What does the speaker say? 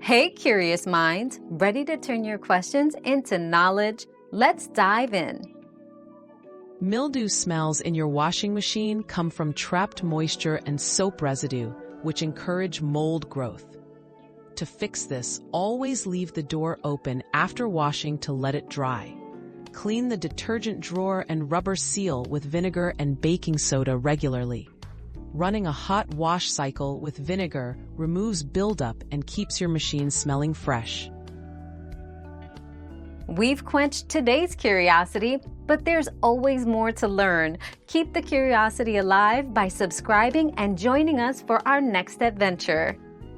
Hey, curious minds, ready to turn your questions into knowledge? Let's dive in. Mildew smells in your washing machine come from trapped moisture and soap residue, which encourage mold growth. To fix this, always leave the door open after washing to let it dry. Clean the detergent drawer and rubber seal with vinegar and baking soda regularly. Running a hot wash cycle with vinegar removes buildup and keeps your machine smelling fresh. We've quenched today's curiosity, but there's always more to learn. Keep the curiosity alive by subscribing and joining us for our next adventure.